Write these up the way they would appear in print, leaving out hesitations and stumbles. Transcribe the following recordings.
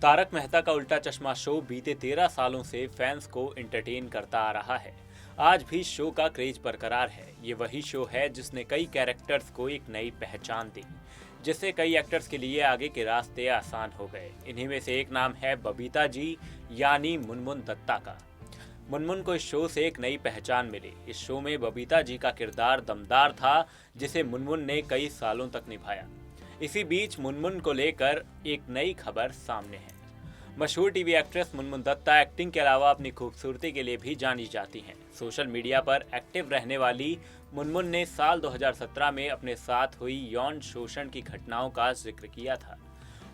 तारक मेहता का उल्टा चश्मा शो बीते 13 सालों से फैंस को एंटरटेन करता आ रहा है। आज भी शो का क्रेज बरकरार है। ये वही शो है जिसने कई कैरेक्टर्स को एक नई पहचान दी, जिससे कई एक्टर्स के लिए आगे के रास्ते आसान हो गए। इन्हीं में से एक नाम है बबीता जी यानी मुनमुन दत्ता का। मुनमुन को इस शो से एक नई पहचान मिली। इस शो में बबीता जी का किरदार दमदार था, जिसे मुनमुन ने कई सालों तक निभाया। इसी बीच मुनमुन को लेकर एक नई खबर सामने है। मशहूर TV actress Munmun Dutta acting के अलावा अपनी खूबसूरती के लिए भी जानी जाती हैं। सोशल मीडिया पर एक्टिव रहने वाली मुनमुन ने साल 2017 में अपने साथ हुई यौन शोषण की घटनाओं का जिक्र किया था।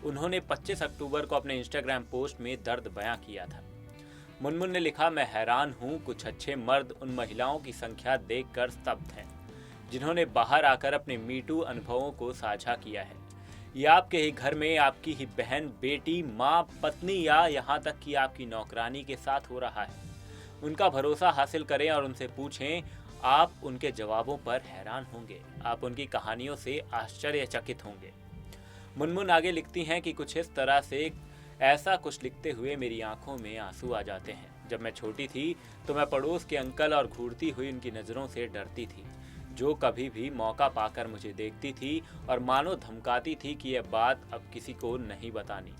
उन्होंने 25 अक्टूबर को अपने इंस्टाग्राम पोस्ट में दर्द बयां किया था। मुनमुन ने लिखा, मैं हैरान हूँ, कुछ अच्छे मर्द उन महिलाओं की संख्या देखकर स्तब्ध हैं जिन्होंने बाहर आकर अपने मीटू अनुभवों को साझा किया है। ये आपके ही घर में आपकी ही बहन, बेटी, माँ, पत्नी या यहाँ तक कि आपकी नौकरानी के साथ हो रहा है। उनका भरोसा हासिल करें और उनसे पूछें। आप उनके जवाबों पर हैरान होंगे, आप उनकी कहानियों से आश्चर्यचकित होंगे। मुनमुन आगे लिखती हैं कि कुछ इस तरह से ऐसा कुछ लिखते हुए मेरी आंखों में आंसू आ जाते हैं। जब मैं छोटी थी तो मैं पड़ोस के अंकल और घूरती हुई उनकी नज़रों से डरती थी, जो कभी भी मौका पाकर मुझे देखती थी और मानो धमकाती थी कि यह बात अब किसी को नहीं बतानी।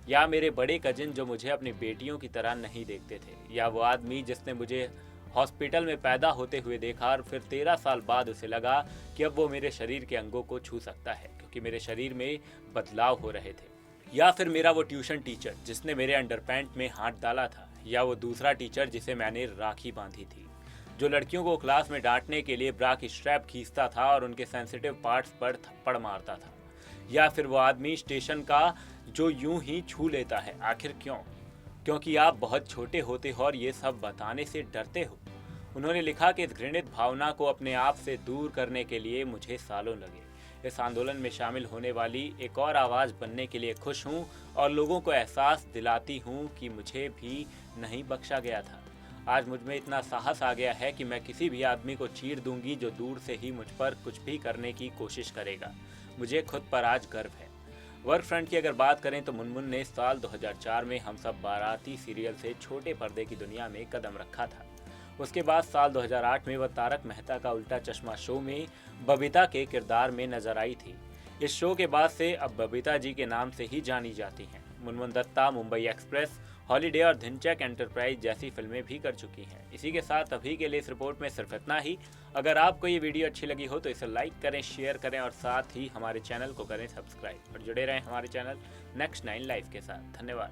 या मेरे बड़े कजिन जो मुझे अपनी बेटियों की तरह नहीं देखते थे, या वो आदमी जिसने मुझे हॉस्पिटल में पैदा होते हुए देखा और फिर 13 साल बाद उसे लगा कि अब वो मेरे शरीर के अंगों को छू सकता है क्योंकि मेरे शरीर में बदलाव हो रहे थे। या फिर मेरा वो ट्यूशन टीचर जिसने मेरे अंडरपैंट में हाथ डाला था, या वो दूसरा टीचर जिसे मैंने राखी बांधी थी, जो लड़कियों को क्लास में डांटने के लिए ब्रा की स्ट्रैप खींचता था और उनके सेंसिटिव पार्ट्स पर थप्पड़ मारता था। या फिर वो आदमी स्टेशन का जो यूं ही छू लेता है। आखिर क्यों? क्योंकि आप बहुत छोटे होते हो और ये सब बताने से डरते हो। उन्होंने लिखा कि इस घृणित भावना को अपने आप से दूर करने के लिए मुझे सालों लगे। इस आंदोलन में शामिल होने वाली एक और आवाज़ बनने के लिए खुश हूँ और लोगों को एहसास दिलाती हूँ कि मुझे भी नहीं बख्शा गया था। आज मुझ में इतना साहस आ गया है कि मैं किसी भी आदमी को चीर दूंगी जो दूर से ही मुझ पर कुछ भी करने की कोशिश करेगा। मुझे खुद पर आज गर्व है। वर्क फ्रंट की अगर बात करें तो मुनमुन ने साल 2004 में हम सब बाराती सीरियल से छोटे पर्दे की दुनिया में कदम रखा था। उसके बाद साल 2008 में वह तारक मेहता का उल्टा चश्मा शो में बबीता के किरदार में नजर आई थी। इस शो के बाद से अब बबीता जी के नाम से ही जानी जाती हैं। मुनमुन दत्ता मुंबई एक्सप्रेस, हॉलीडे और धिनचैक एंटरप्राइज जैसी फिल्में भी कर चुकी हैं। इसी के साथ अभी के लिए इस रिपोर्ट में सिर्फ इतना ही। अगर आपको ये वीडियो अच्छी लगी हो तो इसे लाइक करें, शेयर करें और साथ ही हमारे चैनल को करें सब्सक्राइब और जुड़े रहें हमारे चैनल नेक्स्ट 9 लाइव के साथ। धन्यवाद।